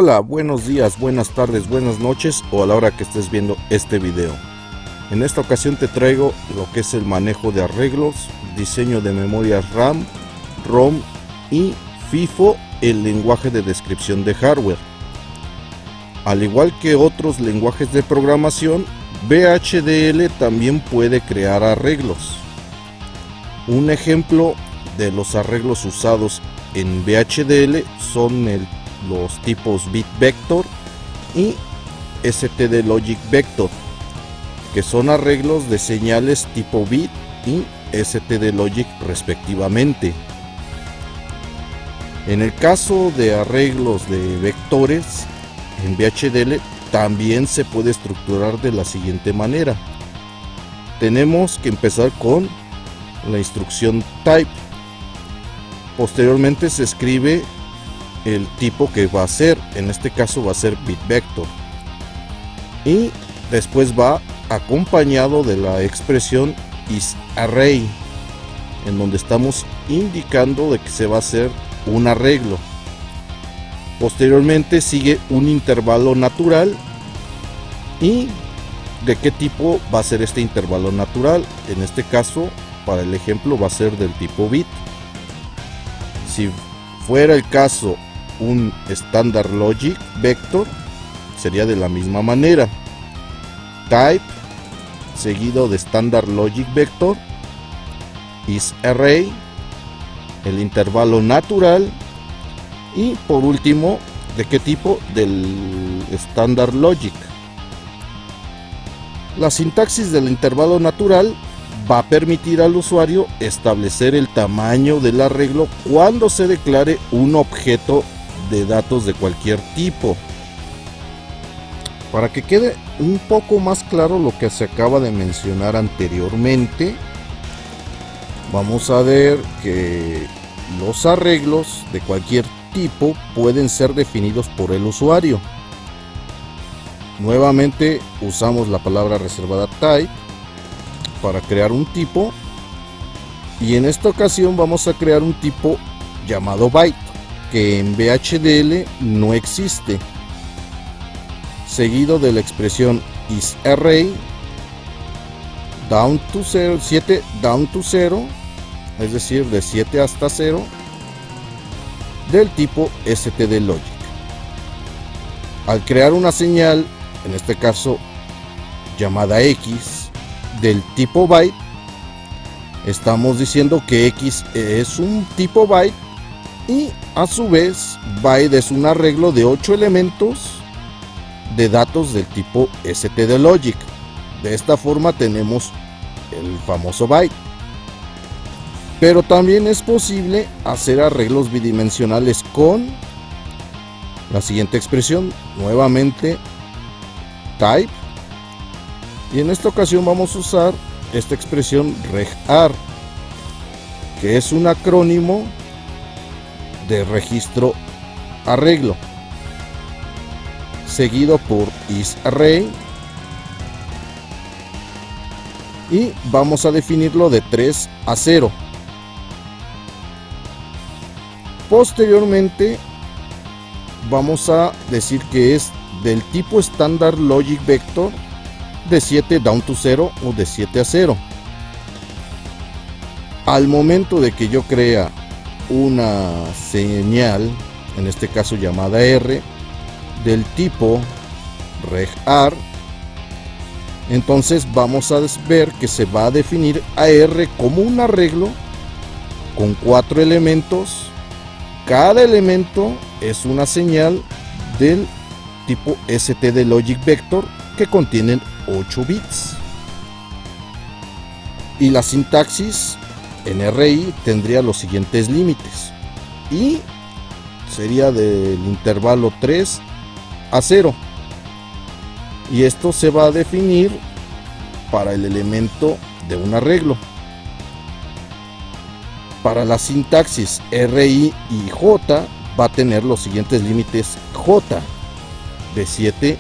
Hola, buenos días, buenas tardes, buenas noches o a la hora que estés viendo este video. En esta ocasión te traigo lo que es el manejo de arreglos, diseño de memorias RAM, ROM y FIFO, el lenguaje de descripción de hardware. Al igual que otros lenguajes de programación, VHDL también puede crear arreglos. Un ejemplo de los arreglos usados en VHDL son los tipos bit vector y STD logic vector, que son arreglos de señales tipo bit y STD logic respectivamente. En el caso de arreglos de vectores en VHDL también se puede estructurar de la siguiente manera. Tenemos que empezar con la instrucción type. Posteriormente se escribe el tipo que va a ser, en este caso va a ser bit vector, y después va acompañado de la expresión isArray, en donde estamos indicando de que se va a hacer un arreglo. Posteriormente sigue un intervalo natural, y de qué tipo va a ser este intervalo natural. En este caso, para el ejemplo, va a ser del tipo bit. Si fuera el caso un standard logic vector, sería de la misma manera: type seguido de standard logic vector, isArray, el intervalo natural, y por último, de qué tipo, del standard logic. La sintaxis del intervalo natural va a permitir al usuario establecer el tamaño del arreglo cuando se declare un objeto de datos de cualquier tipo. Para que quede un poco más claro lo que se acaba de mencionar anteriormente, vamos a ver que los arreglos de cualquier tipo pueden ser definidos por el usuario. Nuevamente usamos la palabra reservada type para crear un tipo, y en esta ocasión vamos a crear un tipo llamado byte, que en VHDL no existe, seguido de la expresión isArray down to 0, 7 down to 0, es decir, de 7 hasta 0, del tipo STD logic. Al crear una señal, en este caso llamada X, del tipo byte, estamos diciendo que X es un tipo byte, y a su vez byte es un arreglo de 8 elementos de datos del tipo STD logic. De esta forma tenemos el famoso byte. Pero también es posible hacer arreglos bidimensionales con la siguiente expresión, nuevamente type, y en esta ocasión vamos a usar esta expresión regar, que es un acrónimo de registro arreglo, seguido por isArray, y vamos a definirlo de 3 a 0. Posteriormente vamos a decir que es del tipo standard logic vector, de 7 down to 0 o de 7 a 0. Al momento de que yo crea una señal, en este caso llamada R, del tipo regar, entonces vamos a ver que se va a definir a R como un arreglo con 4 elementos. Cada elemento es una señal del tipo STD logic vector, que contienen 8 bits. Y la sintaxis en RI tendría los siguientes límites, y sería del intervalo 3 a 0, y esto se va a definir para el elemento de un arreglo. Para la sintaxis RI y J va a tener los siguientes límites: J de 7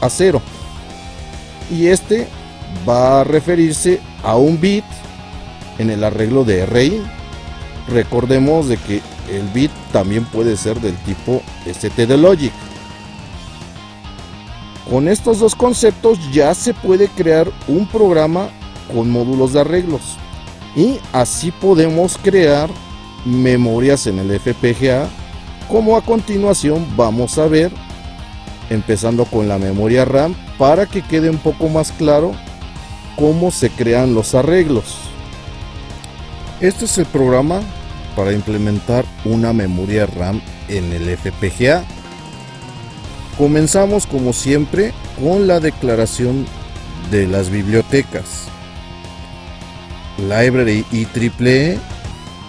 a 0, y este va a referirse a un bit en el arreglo de RI. Recordemos de que el bit también puede ser del tipo stdlogic. Con estos dos conceptos ya se puede crear un programa con módulos de arreglos y así podemos crear memorias en el FPGA, como a continuación vamos a ver, empezando con la memoria RAM para que quede un poco más claro cómo se crean los arreglos. Este es el programa para implementar una memoria RAM en el FPGA. Comenzamos como siempre con la declaración de las bibliotecas. Library IEEE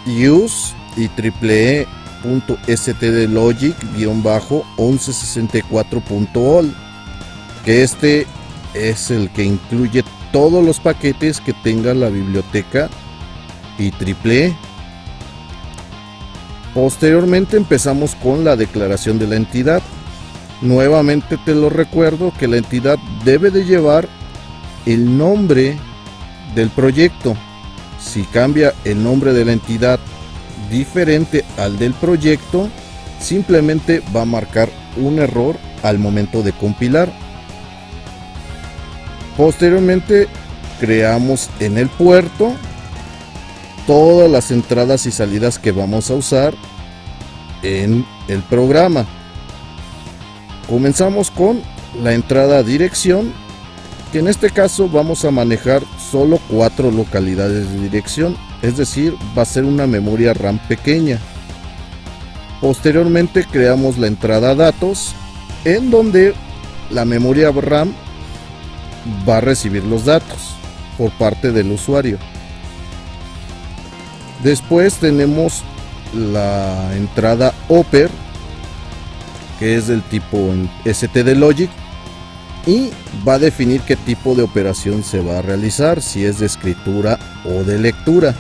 use IEEE.stdlogic-1164.all, que este es el que incluye todos los paquetes que tenga la biblioteca IEEE. Posteriormente empezamos con la declaración de la entidad. Nuevamente te lo recuerdo que la entidad debe de llevar el nombre del proyecto. Si cambia el nombre de la entidad diferente al del proyecto, simplemente va a marcar un error al momento de compilar. Posteriormente creamos en el puerto todas las entradas y salidas que vamos a usar en el programa. Comenzamos con la entrada dirección, que en este caso vamos a manejar solo 4 localidades de dirección, es decir, va a ser una memoria RAM pequeña. Posteriormente creamos la entrada datos, en donde la memoria RAM va a recibir los datos por parte del usuario. Después tenemos la entrada Oper, que es del tipo stdlogic, y va a definir qué tipo de operación se va a realizar, si es de escritura o de lectura.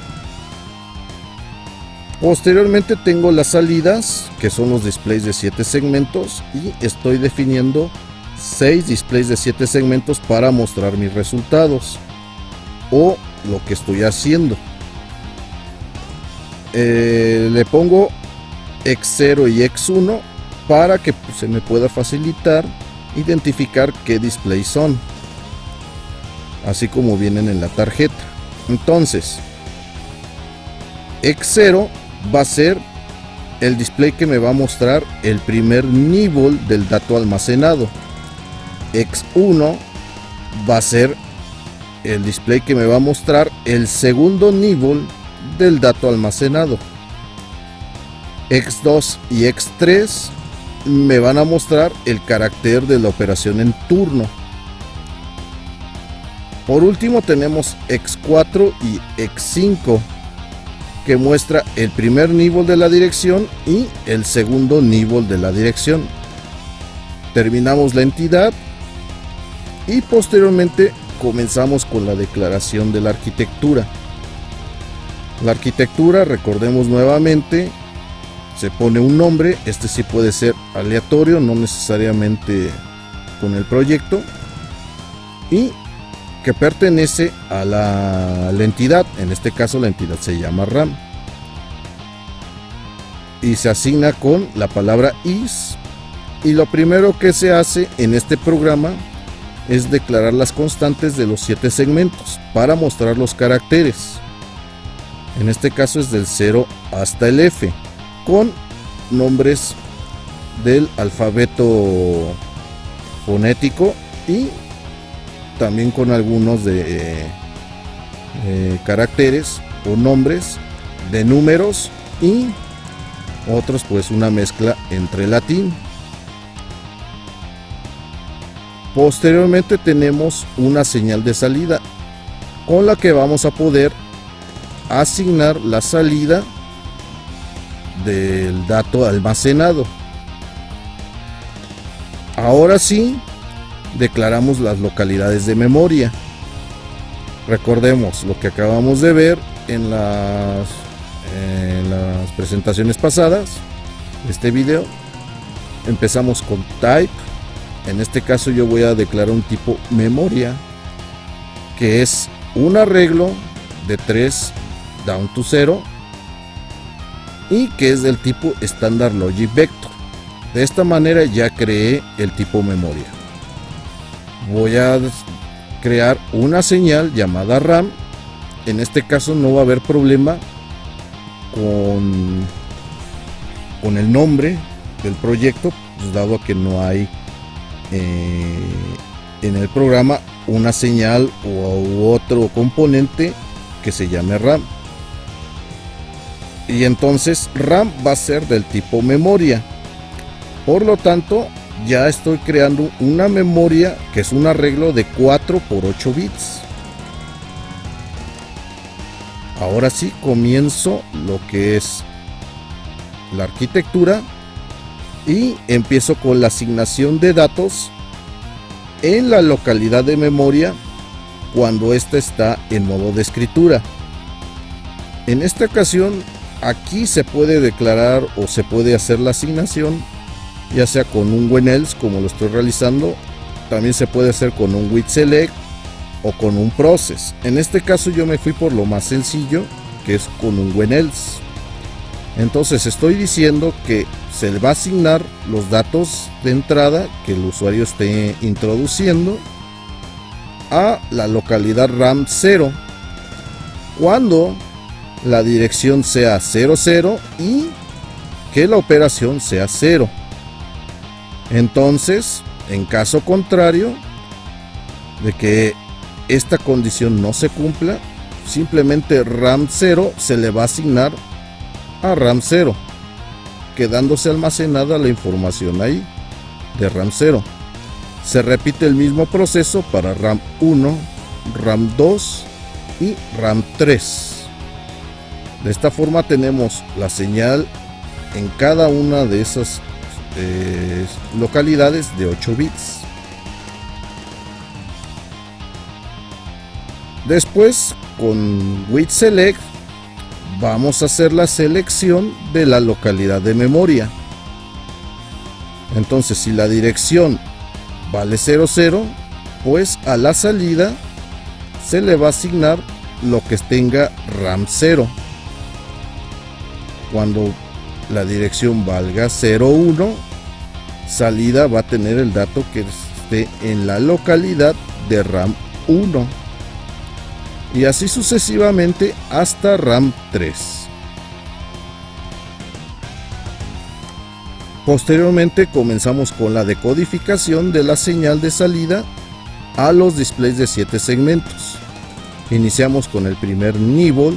Posteriormente tengo las salidas, que son los displays de 7 segmentos, y estoy definiendo 6 displays de 7 segmentos para mostrar mis resultados o lo que estoy haciendo. Le pongo X0 y X1 para que se me pueda facilitar identificar qué displays son, así como vienen en la tarjeta. Entonces, X0 va a ser el display que me va a mostrar el primer nivel del dato almacenado. X1 va a ser el display que me va a mostrar el segundo nivel del dato almacenado. X2 y X3 me van a mostrar el carácter de la operación en turno. Por último tenemos X4 y X5, que muestra el primer nivel de la dirección y el segundo nivel de la dirección. Terminamos la entidad y posteriormente comenzamos con la declaración de la arquitectura. La arquitectura, recordemos nuevamente, se pone un nombre, este sí puede ser aleatorio, no necesariamente con el proyecto, y que pertenece a la entidad. En este caso la entidad se llama RAM y se asigna con la palabra is, y lo primero que se hace en este programa es declarar las constantes de los 7 segmentos para mostrar los caracteres. En este caso es del 0 hasta el F, con nombres del alfabeto fonético y también con algunos de caracteres o nombres de números, y otros pues una mezcla entre latín. Posteriormente tenemos una señal de salida con la que vamos a poder asignar la salida del dato almacenado. Ahora sí, declaramos las localidades de memoria. Recordemos lo que acabamos de ver en las presentaciones pasadas de este video. Empezamos con type. En este caso yo voy a declarar un tipo memoria, que es un arreglo de 3 down to 0, y que es del tipo Standard Logic Vector. De esta manera ya creé el tipo memoria. Voy a crear una señal llamada RAM. En este caso no va a haber problema con el nombre del proyecto, pues dado que no hay en el programa una señal u otro componente que se llame RAM. Y entonces RAM va a ser del tipo memoria. Por lo tanto, ya estoy creando una memoria que es un arreglo de 4 por 8 bits. Ahora sí comienzo lo que es la arquitectura y empiezo con la asignación de datos en la localidad de memoria cuando ésta está en modo de escritura. En esta ocasión, aquí se puede declarar o se puede hacer la asignación ya sea con un WhenElse como lo estoy realizando. También se puede hacer con un with select o con un process. En este caso yo me fui por lo más sencillo, que es con un WhenElse. Entonces estoy diciendo que se le va a asignar los datos de entrada que el usuario esté introduciendo a la localidad RAM 0 cuando la dirección sea 00 y que la operación sea 0. Entonces, en caso contrario de que esta condición no se cumpla, simplemente RAM 0 se le va a asignar a RAM 0, quedándose almacenada la información ahí de RAM 0. Se repite el mismo proceso para RAM 1, RAM 2 y RAM 3. De esta forma tenemos la señal en cada una de esas localidades de 8 bits. Después, con with select vamos a hacer la selección de la localidad de memoria. Entonces, si la dirección vale 00, pues a la salida se le va a asignar lo que tenga RAM 0. Cuando la dirección valga 01, salida va a tener el dato que esté en la localidad de RAM 1 y así sucesivamente hasta RAM 3. Posteriormente comenzamos con la decodificación de la señal de salida a los displays de 7 segmentos. Iniciamos con el primer nibble,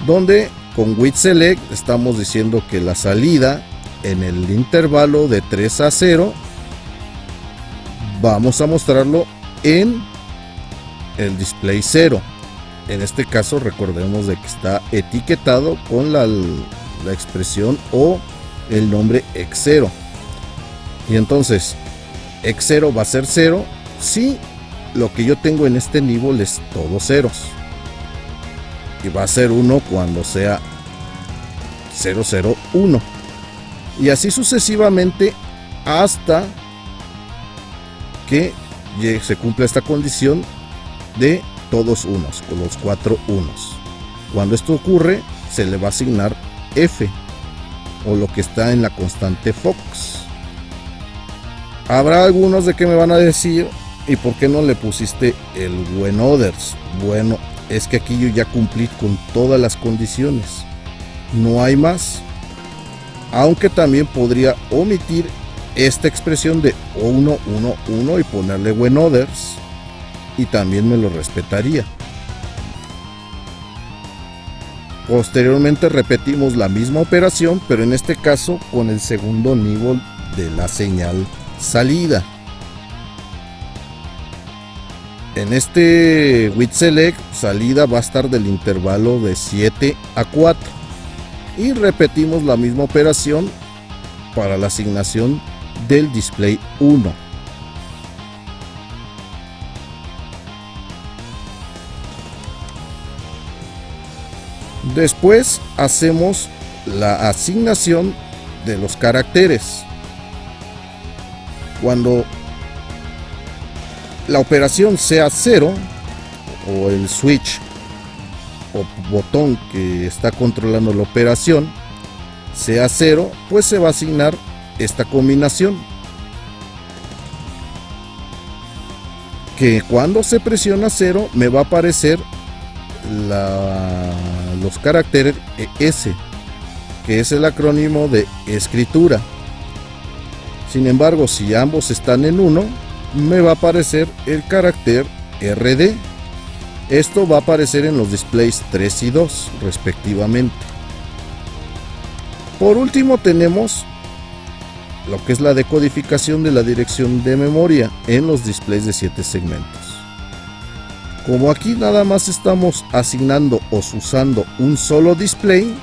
donde con with select estamos diciendo que la salida en el intervalo de 3 a 0 vamos a mostrarlo en el display 0. En este caso recordemos de que está etiquetado con la expresión o el nombre x0, y entonces x0 va a ser 0 si lo que yo tengo en este nivel es todos ceros, y va a ser 1 cuando sea 001, y así sucesivamente hasta que se cumpla esta condición de todos unos, con los 4 unos. Cuando esto ocurre, se le va a asignar F, o lo que está en la constante Fox. Habrá algunos de que me van a decir, ¿y por qué no le pusiste el when others? Bueno, es que aquí yo ya cumplí con todas las condiciones, no hay más. Aunque también podría omitir esta expresión de 1, 1, 1 y ponerle when others, y también me lo respetaría. Posteriormente repetimos la misma operación, pero en este caso con el segundo nivel de la señal salida. En este with select, salida va a estar del intervalo de 7 a 4. Y repetimos la misma operación para la asignación del display 1. Después hacemos la asignación de los caracteres. Cuando la operación sea 0 o el switch o botón que está controlando la operación sea 0, pues se va a asignar esta combinación, que cuando se presiona 0 me va a aparecer los caracteres S, que es el acrónimo de escritura. Sin embargo, si ambos están en 1, me va a aparecer el carácter RD. Esto va a aparecer en los displays 3 y 2 respectivamente. Por último tenemos lo que es la decodificación de la dirección de memoria en los displays de 7 segmentos. Como aquí nada más estamos asignando o usando un solo display,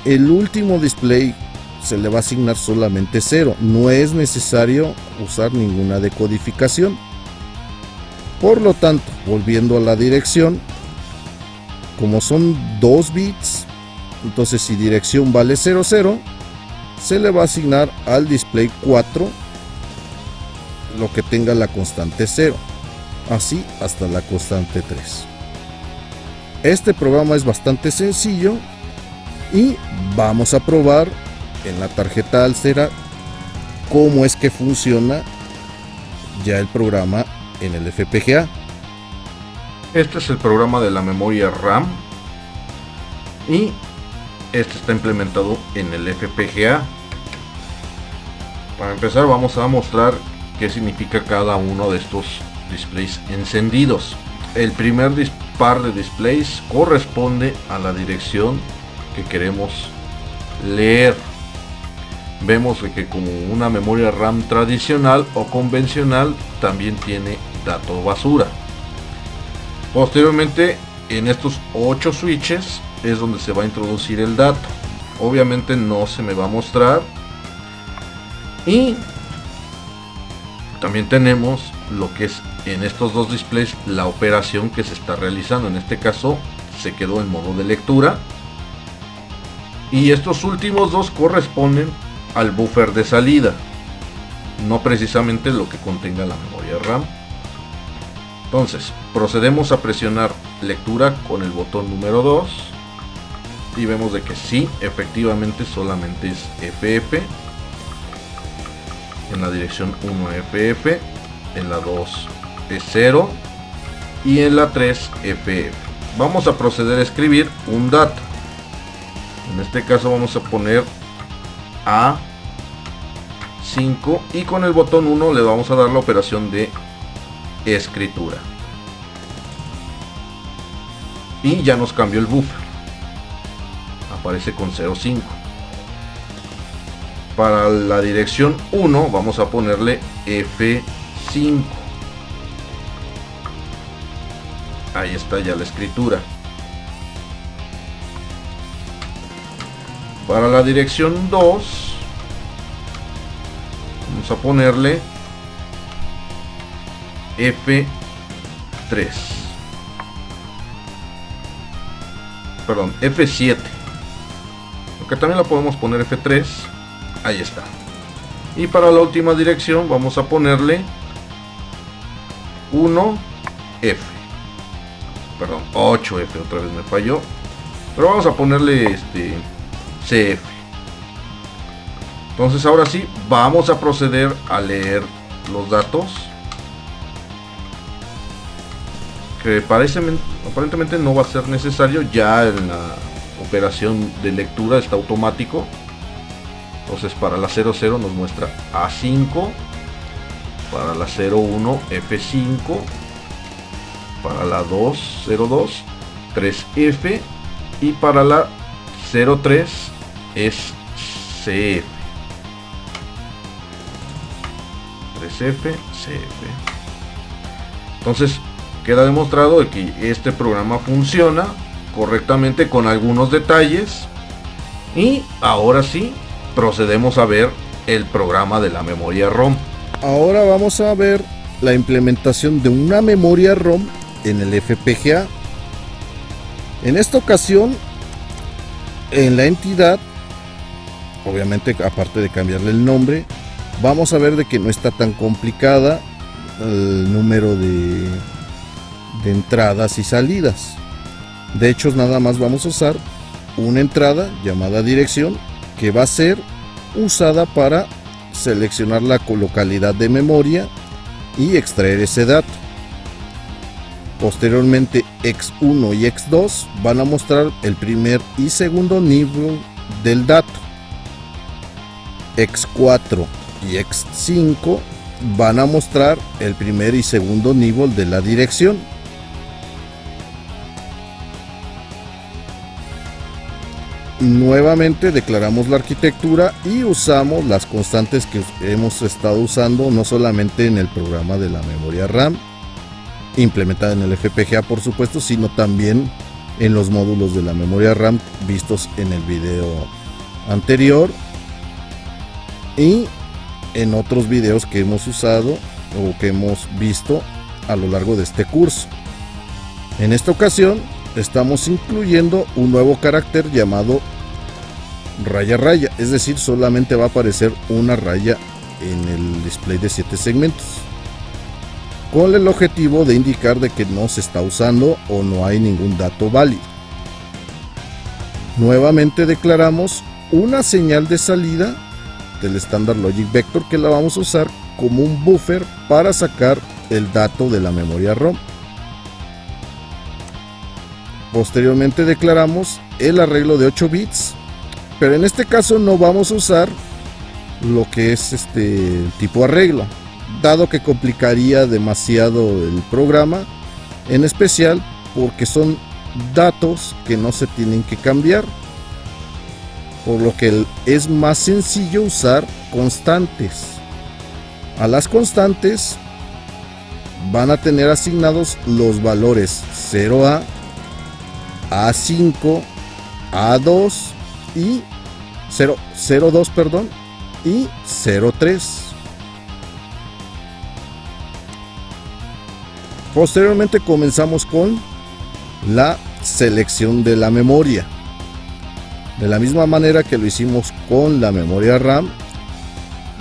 el último display se le va a asignar solamente 0. No es necesario usar ninguna decodificación. Por lo tanto, volviendo a la dirección, como son 2 bits, entonces si dirección vale 00, se le va a asignar al display 4 lo que tenga la constante 0, así hasta la constante 3. Este programa es bastante sencillo y vamos a probar en la tarjeta Altera cómo es que funciona ya el programa en el FPGA. Este es el programa de la memoria RAM y este está implementado en el FPGA. Para empezar vamos a mostrar qué significa cada uno de estos displays encendidos. El primer par de displays corresponde a la dirección que queremos leer. Vemos que como una memoria RAM tradicional o convencional también tiene dato basura. Posteriormente, en estos 8 switches es donde se va a introducir el dato. Obviamente no se me va a mostrar. Y también tenemos lo que es en estos dos displays la operación que se está realizando. En este caso se quedó en modo de lectura. Y estos últimos dos corresponden al buffer de salida, no precisamente lo que contenga la memoria RAM. Entonces procedemos a presionar lectura con el botón número 2 y vemos de que sí, efectivamente solamente es FF. En la dirección 1 FF, en la 2 es 0 y en la 3 FF. Vamos a proceder a escribir un dato. En este caso vamos a poner A5 y con el botón 1 le vamos a dar la operación de escritura. Y ya nos cambió el buffer. Aparece con 0,5. Para la dirección 1 vamos a ponerle F5. Ahí está ya la escritura. Para la dirección 2 vamos a ponerle F3. Perdón, F7. Aunque también la podemos poner F3. Ahí está. Y para la última dirección vamos a ponerle 1F. Perdón, 8F, otra vez me falló. Pero vamos a ponerle CF. Entonces ahora sí, vamos a proceder a leer los datos. Que aparentemente no va a ser necesario, ya en la operación de lectura está automático. Entonces para la 00 nos muestra A5, para la 01 F5, para la 202 3F y para la 03 es CF. 3F, CF. Entonces queda demostrado que este programa funciona correctamente con algunos detalles. Y ahora sí, procedemos a ver el programa de la memoria ROM. Ahora vamos a ver la implementación de una memoria ROM en el FPGA. En esta ocasión, en la entidad, obviamente aparte de cambiarle el nombre, vamos a ver de que no está tan complicada el número de entradas y salidas. De hecho, nada más vamos a usar una entrada llamada dirección, que va a ser usada para seleccionar la localidad de memoria y extraer ese dato. Posteriormente, X1 y X2 van a mostrar el primer y segundo nivel del dato. X4 y X5 van a mostrar el primer y segundo nivel de la dirección. Nuevamente declaramos la arquitectura y usamos las constantes que hemos estado usando no solamente en el programa de la memoria RAM implementada en el FPGA, por supuesto, sino también en los módulos de la memoria RAM vistos en el video anterior y en otros videos que hemos usado o que hemos visto a lo largo de este curso. En esta ocasión estamos incluyendo un nuevo carácter llamado raya raya, es decir, solamente va a aparecer una raya en el display de 7 segmentos, con el objetivo de indicar de que no se está usando o no hay ningún dato válido. Nuevamente declaramos una señal de salida del Standard Logic Vector que la vamos a usar como un buffer para sacar el dato de la memoria ROM. Posteriormente declaramos el arreglo de 8 bits, pero en este caso no vamos a usar lo que es tipo arreglo, dado que complicaría demasiado el programa, en especial porque son datos que no se tienen que cambiar, por lo que es más sencillo usar constantes. A las constantes van a tener asignados los valores 0A, A5, A2 y 02, perdón, y 03. Posteriormente comenzamos con la selección de la memoria. De la misma manera que lo hicimos con la memoria RAM,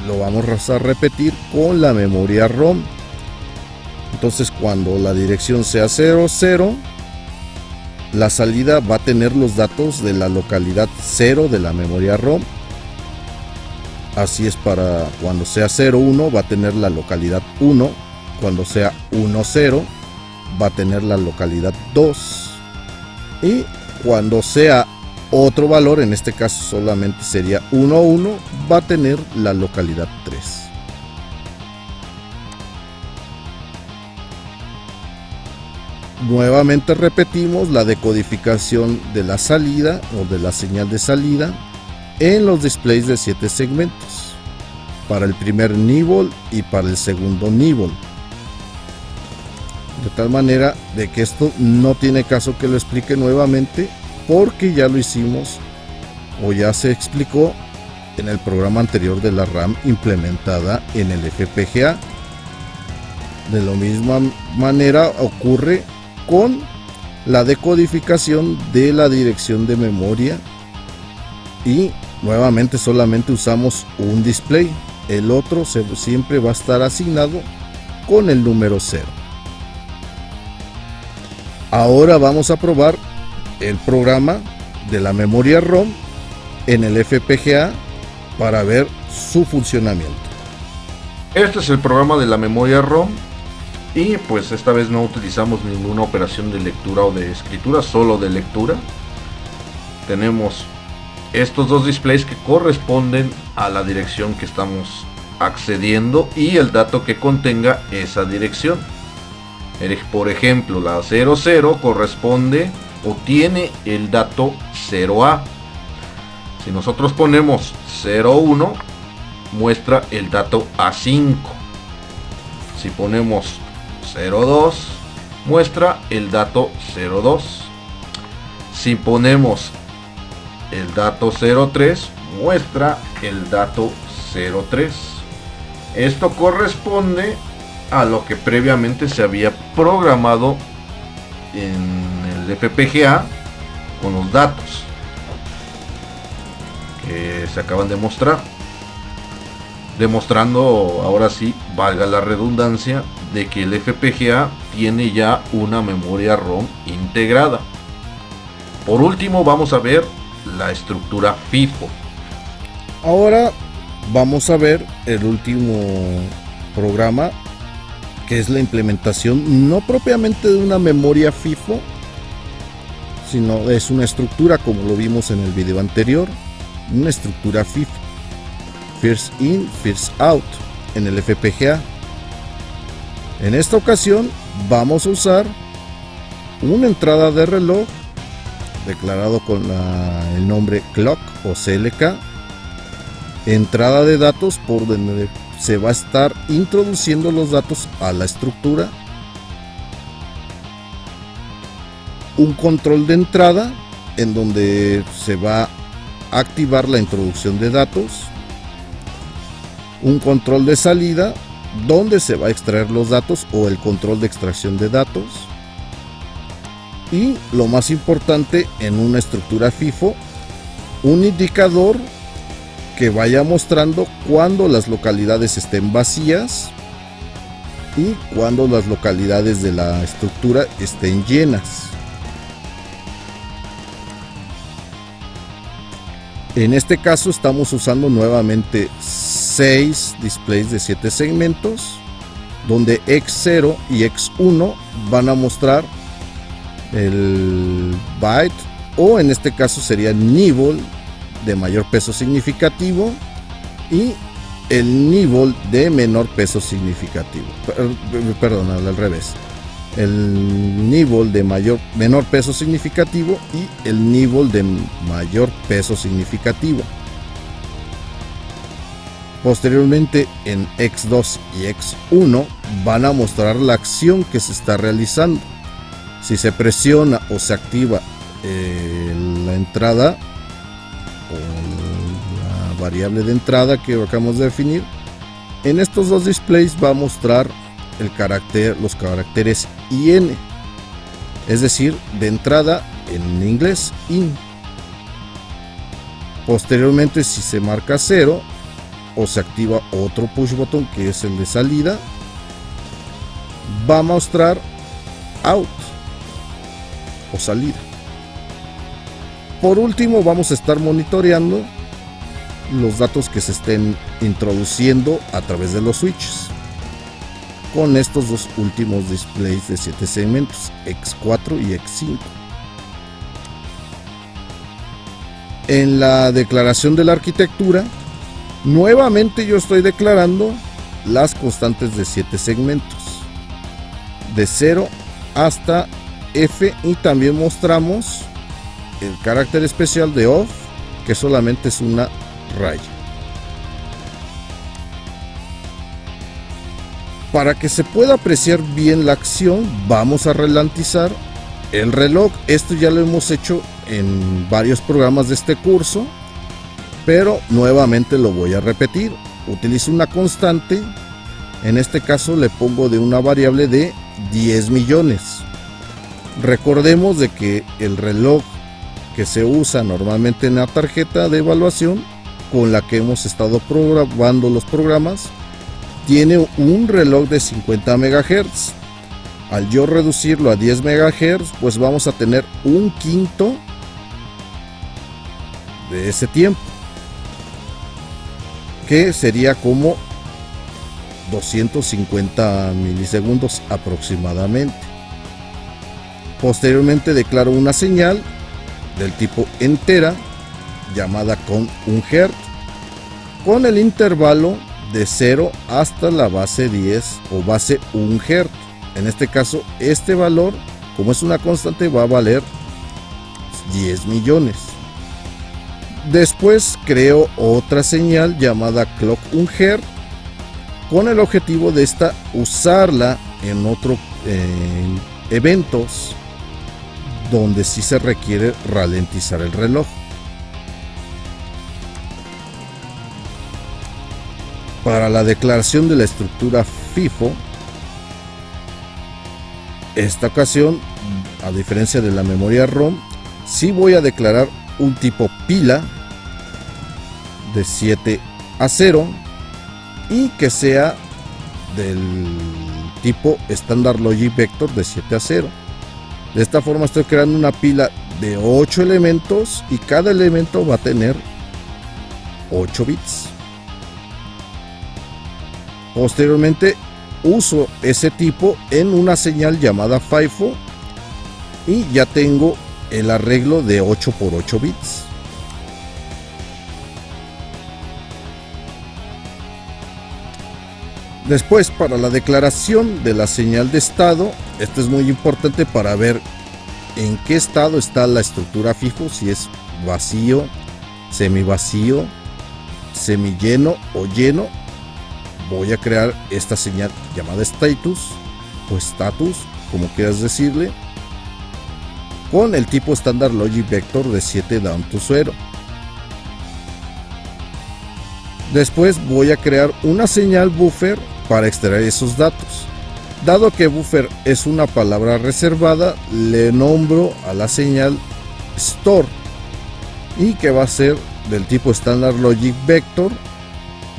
lo vamos a repetir con la memoria ROM. Entonces, cuando la dirección sea 00, la salida va a tener los datos de la localidad 0 de la memoria ROM. Así es para cuando sea 01 va a tener la localidad 1, cuando sea 10 va a tener la localidad 2 y cuando sea otro valor, en este caso solamente sería 11, va a tener la localidad 3. Nuevamente repetimos la decodificación de la salida o de la señal de salida en los displays de 7 segmentos para el primer nivel y para el segundo nivel, de tal manera de que esto no tiene caso que lo explique nuevamente porque ya lo hicimos o ya se explicó en el programa anterior de la RAM implementada en el FPGA. De la misma manera ocurre con la decodificación de la dirección de memoria y nuevamente solamente usamos un display, el otro siempre va a estar asignado con el número 0. Ahora vamos a probar el programa de la memoria ROM en el FPGA para ver su funcionamiento. Este es el programa de la memoria ROM y pues esta vez no utilizamos ninguna operación de lectura o de escritura, solo de lectura. Tenemos estos dos displays que corresponden a la dirección que estamos accediendo y el dato que contenga esa dirección. Por ejemplo, la 00 corresponde o tiene el dato 0A. Si nosotros ponemos 01, muestra el dato A5. Si ponemos 02, muestra el dato 02. Si ponemos el dato 03, muestra el dato 03. Esto corresponde a lo que previamente se había programado en el FPGA con los datos que se acaban de mostrar, demostrando ahora sí, valga la redundancia, de que el FPGA tiene ya una memoria ROM integrada. Por último, vamos a ver la estructura FIFO. Ahora vamos a ver el último programa, que es la implementación no propiamente de una memoria FIFO, sino es una estructura, como lo vimos en el video anterior, una estructura FIFO, First In, First Out, en el FPGA. En esta ocasión vamos a usar una entrada de reloj declarado con el nombre Clock o CLK, entrada de datos por donde se va a estar introduciendo los datos a la estructura, un control de entrada en donde se va a activar la introducción de datos, un control de salida donde se va a extraer los datos o el control de extracción de datos, y lo más importante en una estructura FIFO, un indicador que vaya mostrando cuando las localidades estén vacías y cuando las localidades de la estructura estén llenas. En este caso estamos usando nuevamente 6 displays de 7 segmentos, donde X0 y X1 van a mostrar el byte, o en este caso sería nibble de mayor peso significativo y el nibble de menor peso significativo. Perdón, al revés. El nibble de menor peso significativo y el nibble de mayor peso significativo. Posteriormente en X2 y X1 van a mostrar la acción que se está realizando. Si se presiona o se activa la entrada o la variable de entrada que acabamos de definir, en estos dos displays va a mostrar los caracteres IN, es decir, de entrada en inglés IN. Posteriormente, si se marca 0 o se activa otro push button que es el de salida, va a mostrar out o salida. Por último, vamos a estar monitoreando los datos que se estén introduciendo a través de los switches con estos dos últimos displays de 7 segmentos, X4 y X5. En la declaración de la arquitectura, nuevamente yo estoy declarando las constantes de 7 segmentos, de 0 hasta F, y también mostramos el carácter especial de off, que solamente es una raya. Para que se pueda apreciar bien la acción, vamos a ralentizar el reloj. Esto ya lo hemos hecho en varios programas de este curso, pero nuevamente lo voy a repetir. Utilizo una constante, en este caso le pongo de una variable de 10 millones. Recordemos de que el reloj que se usa normalmente en la tarjeta de evaluación con la que hemos estado probando los programas tiene un reloj de 50 MHz. Al yo reducirlo a 10 MHz, pues vamos a tener un quinto de ese tiempo, que sería como 250 milisegundos aproximadamente. Posteriormente declaro una señal del tipo entera llamada con 1 Hz con el intervalo de 0 hasta la base 10 o base 1 Hz. En este caso, este valor, como es una constante, va a valer 10 millones. Después creo otra señal llamada clock 1 Hz con el objetivo de usarla en otros eventos donde sí se requiere ralentizar el reloj. Para la declaración de la estructura FIFO, esta ocasión, a diferencia de la memoria ROM, sí voy a declarar un tipo pila de 7 a 0 y que sea del tipo Standard Logic Vector de 7 a 0. De esta forma estoy creando una pila de 8 elementos y cada elemento va a tener 8 bits. Posteriormente uso ese tipo en una señal llamada FIFO y ya tengo el arreglo de 8 por 8 bits. Después, para la declaración de la señal de estado, esto es muy importante para ver en qué estado está la estructura FIFO, si es vacío, semivacío, semilleno o lleno. Voy a crear esta señal llamada status o status, como quieras decirle, con el tipo estándar Logic Vector de 7 down to 0. Después voy a crear una señal buffer para extraer esos datos. Dado que buffer es una palabra reservada, le nombro a la señal store y que va a ser del tipo estándar Logic Vector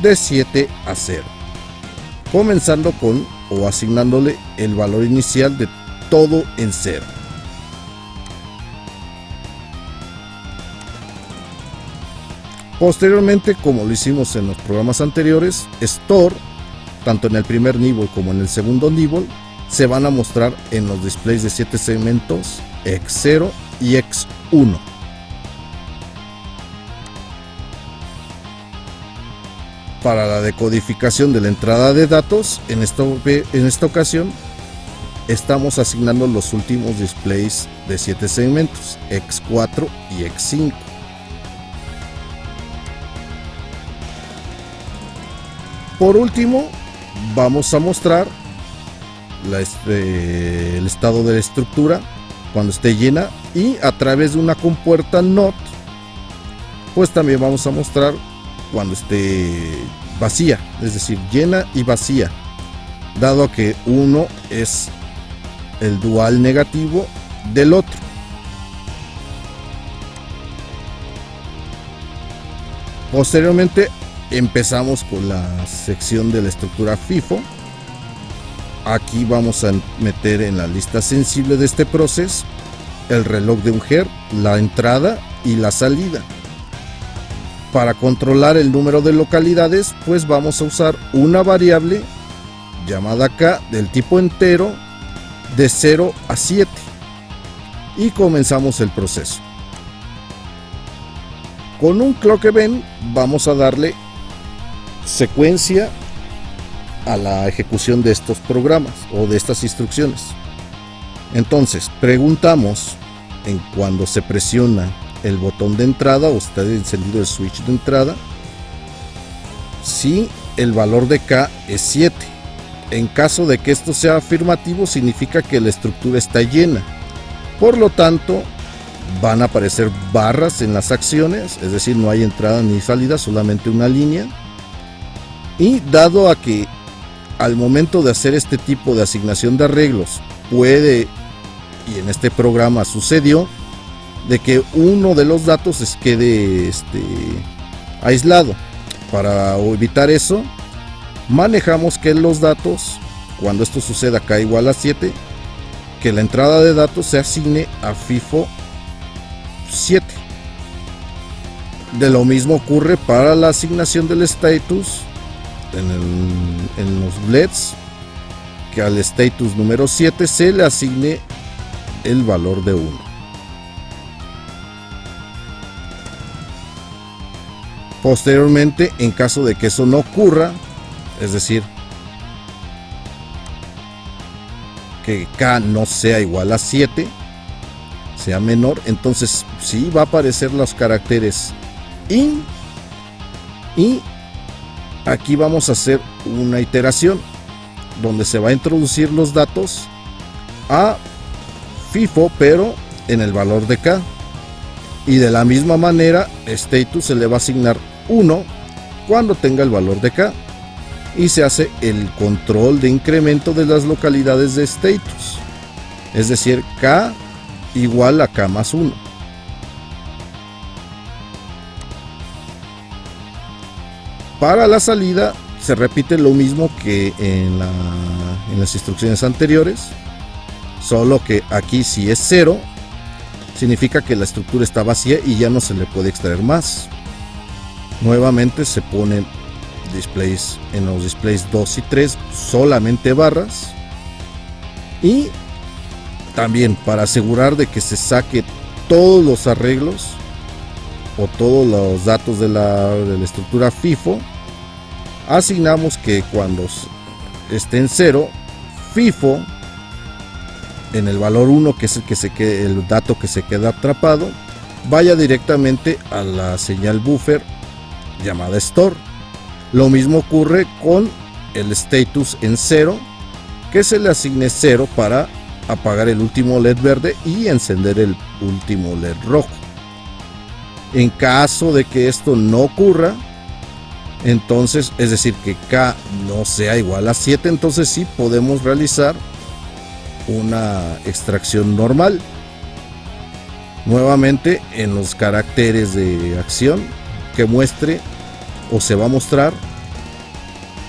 de 7 a 0, comenzando con o asignándole el valor inicial de todo en 0. Posteriormente, como lo hicimos en los programas anteriores, store, tanto en el primer nivel como en el segundo nivel, se van a mostrar en los displays de 7 segmentos X0 y X1. Para la decodificación de la entrada de datos, en esta ocasión estamos asignando los últimos displays de 7 segmentos X4 y X5. Por último, vamos a mostrar el estado de la estructura cuando esté llena, y a través de una compuerta NOT, pues también vamos a mostrar cuando esté vacía, es decir, llena y vacía, dado que uno es el dual negativo del otro. Posteriormente empezamos con la sección de la estructura FIFO. Aquí vamos a meter en la lista sensible de este proceso el reloj de un Hertz, la entrada y la salida. Para controlar el número de localidades, pues vamos a usar una variable llamada K del tipo entero de 0 a 7 y comenzamos el proceso. Con un clock event vamos a darle secuencia a la ejecución de estos programas o de estas instrucciones. Entonces preguntamos en cuando se presiona el botón de entrada o está encendido el switch de entrada si el valor de K es 7. En caso de que esto sea afirmativo, significa que la estructura está llena. Por lo tanto, van a aparecer barras en las acciones, es decir, no hay entrada ni salida, solamente una línea. Y dado a que al momento de hacer este tipo de asignación de arreglos puede, y en este programa sucedió, de que uno de los datos quede aislado. Para evitar eso, manejamos que los datos, cuando esto suceda K igual a 7, que la entrada de datos se asigne a FIFO 7. De lo mismo ocurre para la asignación del status en los LEDs, que al status número 7 se le asigne el valor de 1. Posteriormente, en caso de que eso no ocurra, es decir, que K no sea igual a 7, sea menor, entonces sí va a aparecer los caracteres IN, y aquí vamos a hacer una iteración donde se va a introducir los datos a FIFO, pero en el valor de K, y de la misma manera status se le va a asignar 1 cuando tenga el valor de K, y se hace el control de incremento de las localidades de status, es decir, K igual a K más 1. Para la salida se repite lo mismo que en las instrucciones anteriores, solo que aquí si es 0 significa que la estructura está vacía y ya no se le puede extraer más. Nuevamente se ponen displays, en los displays 2 y 3 solamente barras, y también para asegurar de que se saque todos los arreglos o todos los datos de la estructura FIFO, asignamos que cuando esté en 0, FIFO en el valor 1, que es el dato que se queda atrapado, vaya directamente a la señal buffer llamada store. Lo mismo ocurre con el status en 0, que se le asigne 0 para apagar el último LED verde y encender el último LED rojo. En caso de que esto no ocurra, entonces, es decir, que K no sea igual a 7, entonces sí podemos realizar una extracción normal. Nuevamente en los caracteres de acción que muestre o se va a mostrar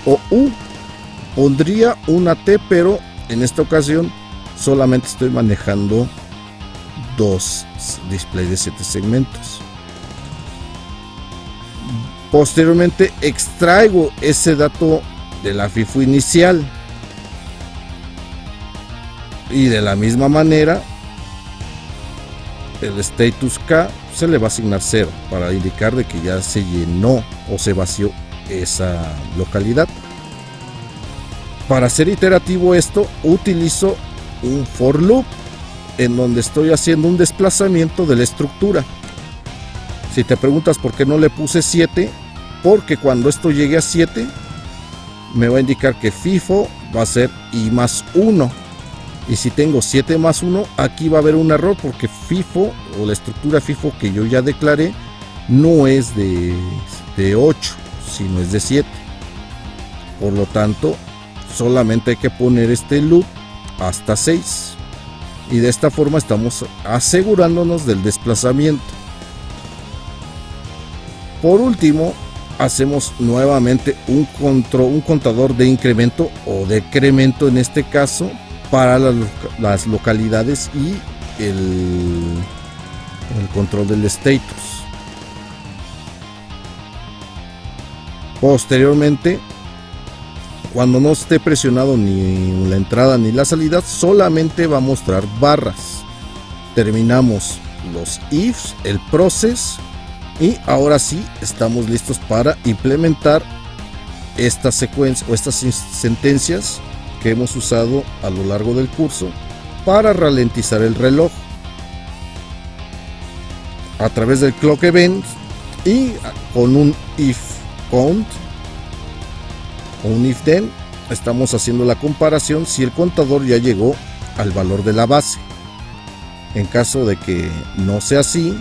o U, pondría una T, pero en esta ocasión solamente estoy manejando 2 displays de 7 segmentos. Posteriormente extraigo ese dato de la FIFO inicial y de la misma manera el status K se le va a asignar 0 para indicar de que ya se llenó o se vació esa localidad. Para hacer iterativo esto, utilizo un for loop en donde estoy haciendo un desplazamiento de la estructura. Si te preguntas por qué no le puse 7, porque cuando esto llegue a 7 me va a indicar que FIFO va a ser I más 1, y si tengo 7 más 1, aquí va a haber un error porque FIFO o la estructura FIFO que yo ya declaré no es de 8, sino es de 7. Por lo tanto, solamente hay que poner este loop hasta 6, y de esta forma estamos asegurándonos del desplazamiento. Por último, hacemos nuevamente un contador de incremento o decremento en este caso para las localidades y el control del status. Posteriormente, cuando no esté presionado ni la entrada ni la salida, solamente va a mostrar barras. Terminamos los ifs, el process, y ahora sí estamos listos para implementar esta secuencia o estas sentencias que hemos usado a lo largo del curso para ralentizar el reloj a través del clock event y con un if count o un if then. Estamos haciendo la comparación si el contador ya llegó al valor de la base. En caso de que no sea así,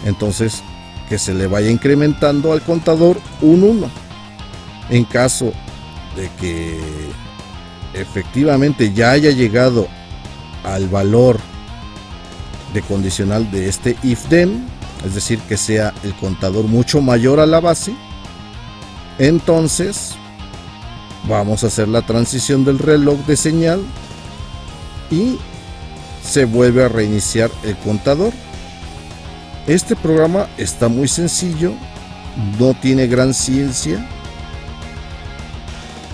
entonces que se le vaya incrementando al contador un 1. En caso de que efectivamente ya haya llegado al valor de condicional de este if then, es decir, que sea el contador mucho mayor a la base, entonces vamos a hacer la transición del reloj de señal y se vuelve a reiniciar el contador. Este programa está muy sencillo, no tiene gran ciencia,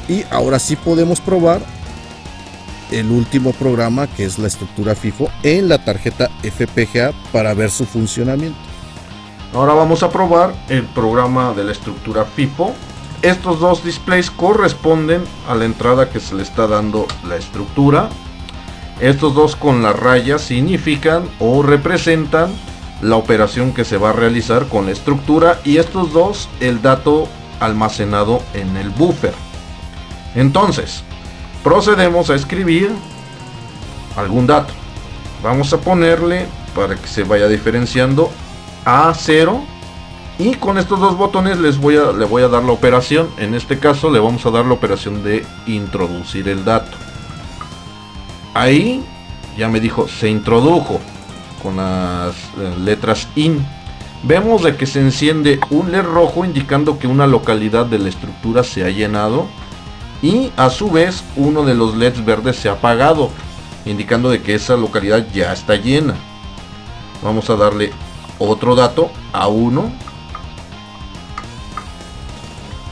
y ahora sí podemos probar el último programa, que es la estructura FIFO en la tarjeta FPGA, para ver su funcionamiento. Ahora vamos a probar el programa de la estructura FIFO. Estos dos displays corresponden a la entrada que se le está dando la estructura. Estos dos con las rayas significan o representan la operación que se va a realizar con la estructura, y estos dos el dato almacenado en el buffer. Entonces procedemos a escribir algún dato. Vamos a ponerle, para que se vaya diferenciando, A0, y con estos dos botones le voy a dar la operación. En este caso le vamos a dar la operación de introducir el dato. Ahí ya me dijo se introdujo con las letras IN. Vemos de que se enciende un LED rojo indicando que una localidad de la estructura se ha llenado, y a su vez uno de los LEDs verdes se ha apagado, indicando de que esa localidad ya está llena. Vamos a darle otro dato, A1.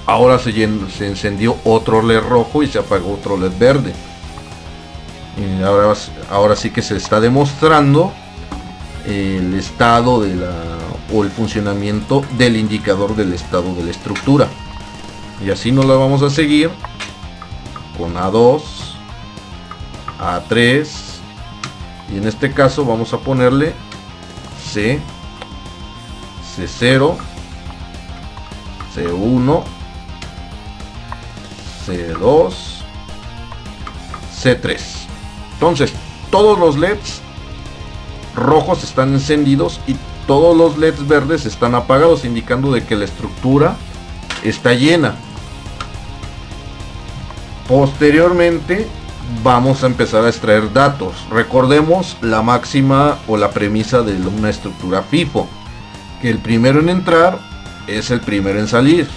Ahora se encendió otro LED rojo y se apagó otro LED verde. Y ahora sí que se está demostrando el estado o el funcionamiento del indicador del estado de la estructura. Y así nos la vamos a seguir con A2, A3, y en este caso vamos a ponerle C, C0, C1, C2, C3. Entonces todos los LEDs rojos están encendidos y todos los LEDs verdes están apagados, indicando de que la estructura está llena. Posteriormente vamos a empezar a extraer datos. Recordemos la máxima o la premisa de una estructura FIFO, que el primero en entrar es el primero en salir.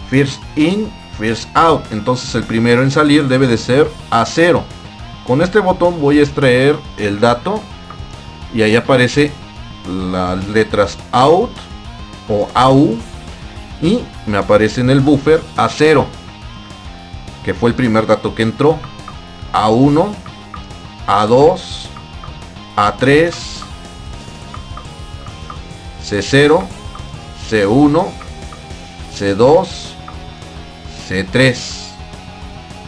First in, first out. Entonces el primero en salir debe de ser A0. Con este botón voy a extraer el dato y ahí aparece las letras out o AU y me aparece en el buffer A0, que fue el primer dato que entró. A1, A2, A3, C0, C1, C2, C3,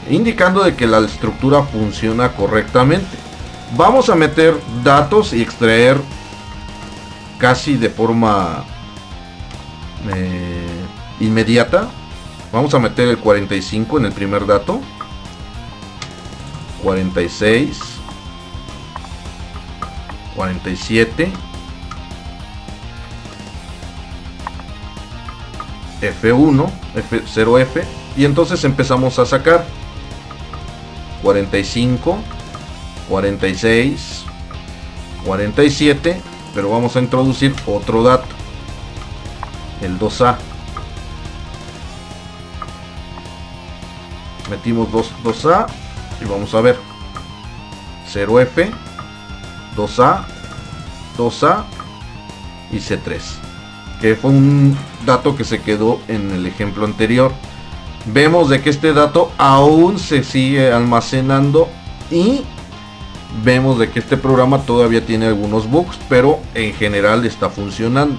indicando de que la estructura funciona correctamente. Vamos a meter datos y extraer casi de forma inmediata. Vamos a meter el 45 en el primer dato, 46, 47, F1, F0F, y entonces empezamos a sacar 45, 46, 47, pero vamos a introducir otro dato, el 2A. Metimos 2A y vamos a ver 0F, 2A, 2A y C3, que fue un dato que se quedó en el ejemplo anterior. Vemos de que este dato aún se sigue almacenando y vemos de que este programa todavía tiene algunos bugs, pero en general está funcionando.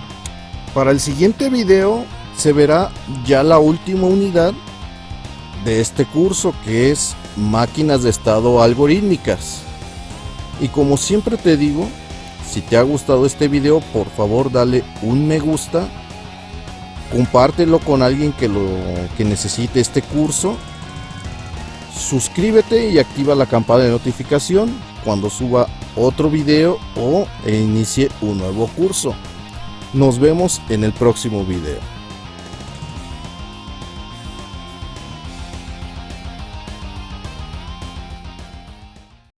Para el siguiente video se verá ya la última unidad de este curso, que es máquinas de estado algorítmicas. Y como siempre te digo, si te ha gustado este video, por favor dale un me gusta, compártelo con alguien que necesite este curso, suscríbete y activa la campana de notificación cuando suba otro video o inicie un nuevo curso. Nos vemos en el próximo video.